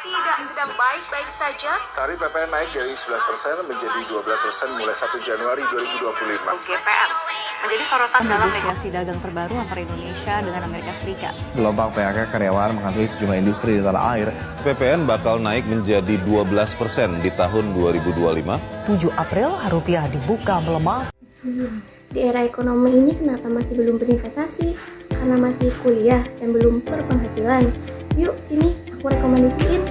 tidak sedang baik-baik saja? Tarif PPN naik dari 11% menjadi 12% mulai 1 Januari 2025. UGPR menjadi sorotan dalam negosiasi dagang terbaru antara Indonesia dengan Amerika Serikat. Gelombang PHK karyawan menghantui sejumlah industri di tanah air. PPN bakal naik menjadi 12% di tahun 2025. 7 April rupiah dibuka melemah. Di era ekonomi ini kenapa masih belum berinvestasi? Karena masih kuliah dan belum berpenghasilan. Yuk sini, aku rekomendasiin.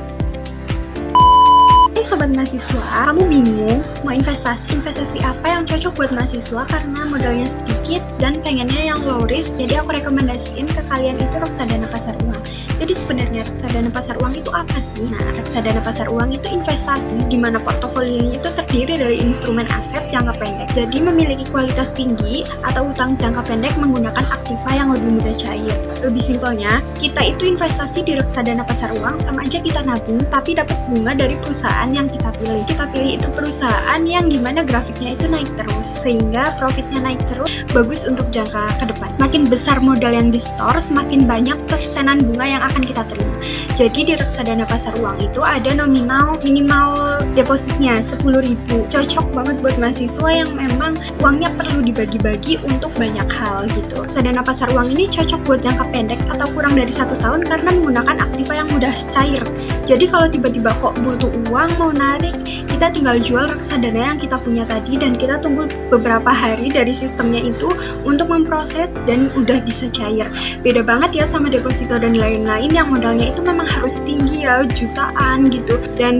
Sobat mahasiswa, kamu bingung mau investasi apa yang cocok buat mahasiswa karena modalnya sedikit dan pengennya yang low risk, jadi aku rekomendasiin ke kalian itu reksadana pasar uang. Jadi sebenarnya reksadana pasar uang itu apa sih? Nah, reksadana pasar uang itu investasi di mana portofolionya itu terdiri dari instrumen aset jangka pendek, jadi memiliki kualitas tinggi atau utang jangka pendek menggunakan aktiva yang lebih mudah cair. Lebih simpelnya, kita itu investasi di reksadana pasar uang sama aja kita nabung tapi dapat bunga dari perusahaan yang kita pilih. Kita pilih itu perusahaan yang dimana grafiknya itu naik terus sehingga profitnya naik terus, bagus untuk jangka ke depan. Makin besar modal yang di store, semakin banyak persenan bunga yang akan kita terima. Jadi di reksadana pasar uang itu ada nominal minimal depositnya 10.000. Cocok banget buat mahasiswa yang memang uangnya perlu dibagi-bagi untuk banyak hal gitu. Reksadana pasar uang ini cocok buat jangka pendek atau kurang dari 1 tahun karena menggunakan aktiva yang mudah cair. Jadi kalau tiba-tiba kok butuh uang mau narik, kita tinggal jual reksadana yang kita punya tadi dan kita tunggu beberapa hari dari sistemnya itu untuk memproses dan udah bisa cair. Beda banget ya sama deposito dan lain-lain yang modalnya itu memang harus tinggi ya, jutaan gitu, dan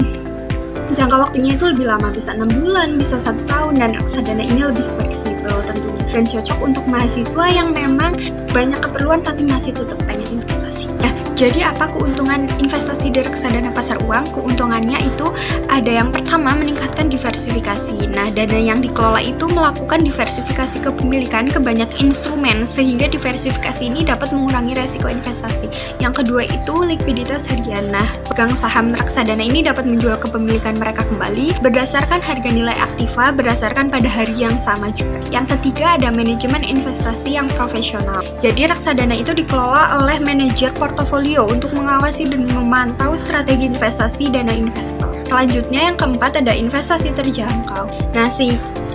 jangka waktunya itu lebih lama, bisa 6 bulan, bisa 1 tahun, dan reksadana ini lebih fleksibel tentunya dan cocok untuk mahasiswa yang memang banyak keperluan tapi masih tetap pengen investasi. Nah, jadi apa keuntungan investasi di reksadana pasar uang? Keuntungannya itu ada yang pertama, meningkatkan diversifikasi. Nah, dana yang dikelola itu melakukan diversifikasi kepemilikan ke banyak instrumen sehingga diversifikasi ini dapat mengurangi resiko investasi. Yang kedua itu likuiditas harian. Nah, pegang saham reksadana ini dapat menjual kepemilikan mereka kembali berdasarkan harga nilai aktiva berdasarkan pada hari yang sama juga. Yang ketiga ada manajemen investasi yang profesional. Jadi reksadana itu dikelola oleh manajer portofolio untuk mengawasi dan memantau strategi investasi dana investor. Selanjutnya yang keempat ada investasi terjangkau. Nah,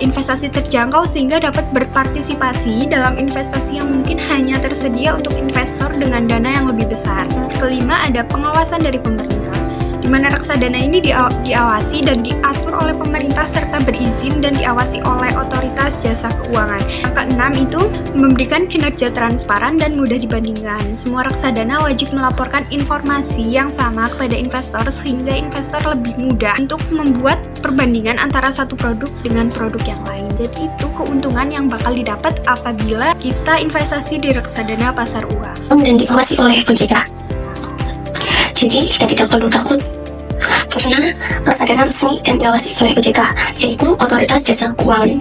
investasi terjangkau sehingga dapat berpartisipasi dalam investasi yang mungkin hanya tersedia untuk investor dengan dana yang lebih besar. Kelima ada pengawasan dari pemerintah, di mana reksadana ini diawasi dan diatur oleh pemerintah serta berizin dan diawasi oleh otoritas jasa keuangan. Yang keenam itu memberikan kinerja transparan dan mudah dibandingkan. Semua reksadana wajib melaporkan informasi yang sama kepada investor sehingga investor lebih mudah untuk membuat perbandingan antara satu produk dengan produk yang lain. Jadi itu keuntungan yang bakal didapat apabila kita investasi di reksadana pasar uang. Dan diawasi oleh OJK. Jadi kita tidak perlu takut karena reksadana resmi dan diawasi oleh OJK, yaitu Otoritas Jasa Keuangan.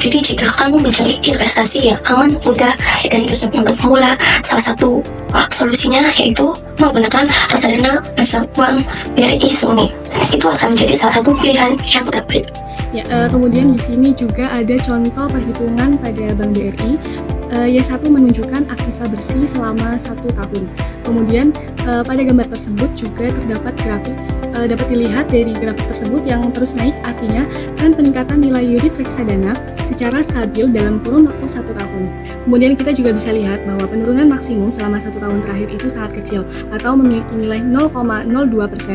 Jadi jika kamu mencari investasi yang aman, mudah, dan cocok untuk pemula, salah satu solusinya yaitu menggunakan reksadana pasar uang BRI Suni. Itu akan menjadi salah satu pilihan yang terbaik. Ya, kemudian di sini juga ada contoh perhitungan pada Bank BRI. Y1 menunjukkan aktiva bersih selama 1 tahun. Kemudian pada gambar tersebut juga terdapat grafik, dapat dilihat dari grafik tersebut yang terus naik, artinya tren peningkatan nilai unit reksadana secara stabil dalam kurun waktu 1 tahun. Kemudian kita juga bisa lihat bahwa penurunan maksimum selama 1 tahun terakhir itu sangat kecil atau memiliki nilai 0,02%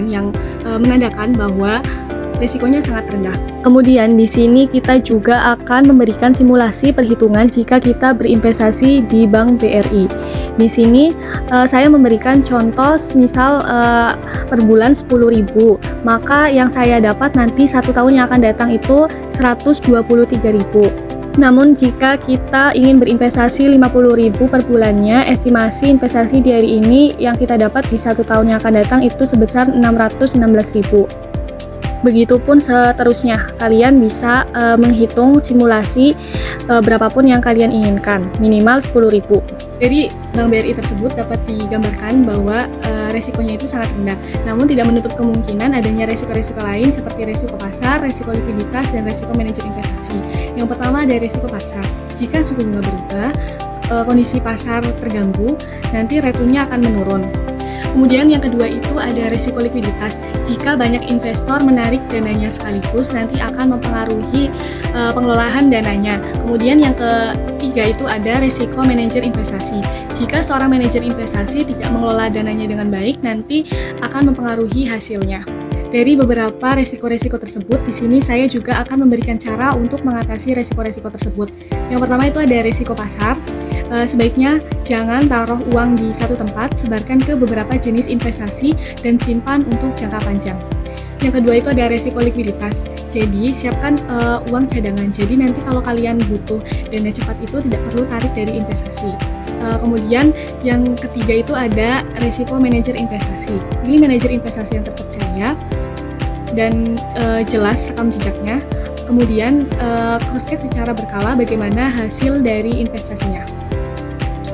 yang menandakan bahwa risikonya sangat rendah. Kemudian di sini kita juga akan memberikan simulasi perhitungan jika kita berinvestasi di Bank BRI. Di sini saya memberikan contoh misal per bulan 10.000, maka yang saya dapat nanti 1 tahun yang akan datang itu 123.000. Namun jika kita ingin berinvestasi 50.000 per bulannya, estimasi investasi di hari ini yang kita dapat di 1 tahun yang akan datang itu sebesar 616.000. Begitupun seterusnya, kalian bisa menghitung simulasi berapapun yang kalian inginkan, minimal 10.000. Dari Bank BRI tersebut dapat digambarkan bahwa resikonya itu sangat rendah, namun tidak menutup kemungkinan adanya resiko-resiko lain seperti resiko pasar, resiko likuiditas, dan resiko manajer investasi. Yang pertama ada resiko pasar. Jika suku bunga berubah, kondisi pasar terganggu, nanti return-nya akan menurun. Kemudian yang kedua itu ada risiko likuiditas. Jika banyak investor menarik dananya sekaligus, nanti akan mempengaruhi pengelolaan dananya. Kemudian yang ketiga itu ada risiko manajer investasi. Jika seorang manajer investasi tidak mengelola dananya dengan baik, nanti akan mempengaruhi hasilnya. Dari beberapa resiko-resiko tersebut, di sini saya juga akan memberikan cara untuk mengatasi resiko-resiko tersebut. Yang pertama itu ada risiko pasar. Sebaiknya jangan taruh uang di satu tempat, sebarkan ke beberapa jenis investasi dan simpan untuk jangka panjang. Yang kedua itu ada resiko likuiditas. Jadi siapkan uang cadangan. Jadi nanti kalau kalian butuh dana cepat itu tidak perlu tarik dari investasi. Kemudian yang ketiga itu ada resiko manajer investasi. Ini manajer investasi yang terpercaya dan jelas rekam jejaknya. Kemudian cross-check secara berkala bagaimana hasil dari investasinya.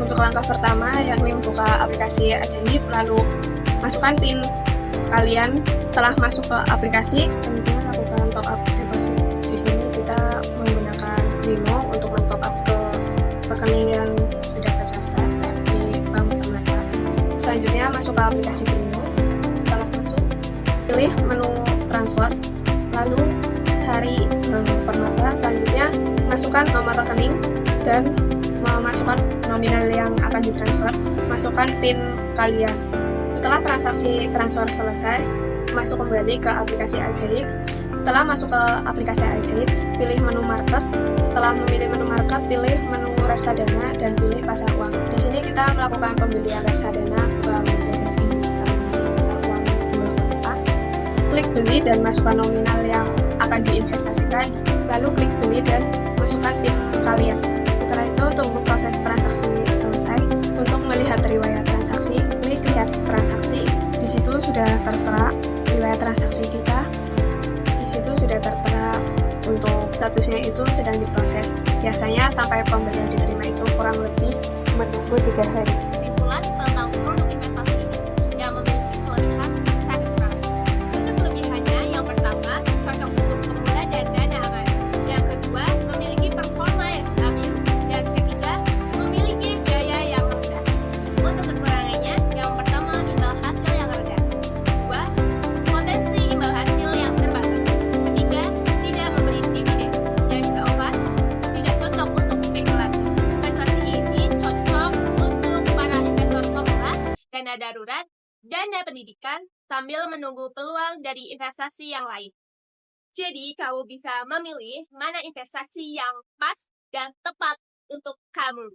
Untuk langkah pertama yakni membuka aplikasi Ajaib, lalu masukkan PIN kalian. Setelah masuk ke aplikasi, tentunya lakukan top up deposit. Di sini kita menggunakan Limo untuk men-top up ke rekening yang sudah terdaftar di Bank Permata. Selanjutnya masuk ke aplikasi Limo. Setelah masuk, pilih menu transfer, lalu cari Bank Permata. Selanjutnya masukkan nomor rekening dan memasukkan nominal yang akan ditransfer, masukkan PIN kalian. Setelah transaksi transfer selesai, masuk kembali ke aplikasi Ajaib. Setelah masuk ke aplikasi Ajaib, pilih menu market. Setelah memilih menu market, pilih menu reksadana dan pilih pasar uang. Di sini kita melakukan pembelian reksadana Bank BRI sama pasar uang 12A. Klik beli dan masukkan nominal yang akan diinvestasikan, lalu klik beli dan masukkan PIN kalian. Setelah itu tunggu proses transaksi selesai. Untuk melihat riwayat transaksi, klik lihat transaksi. Di situ sudah tertera riwayat transaksi kita. Di situ sudah tertera untuk statusnya itu sedang diproses. Biasanya sampai pembelian diterima itu kurang lebih menunggu 3 hari. Kesimpulan tentang produk investasi ini yang memiliki kelebihan serta kekurangan. Untuk kelebihannya, yang pertama, cocok untuk pemula dan dana aman. Yang kedua, memiliki performa yang stabil. Yang ketiga, memiliki biaya yang rendah. Untuk kekurangannya, yang pertama, imbal hasil yang rendah. Kedua, potensi imbal hasil yang terbatas. Ketiga, tidak memberi dividen. Yang keempat, tidak cocok untuk spekulasi. Investasi ini cocok untuk para investor pemula, dana darurat, dana pendidikan, sambil menunggu peluang dari investasi yang lain. Jadi, kamu bisa memilih mana investasi yang pas dan tepat untuk kamu.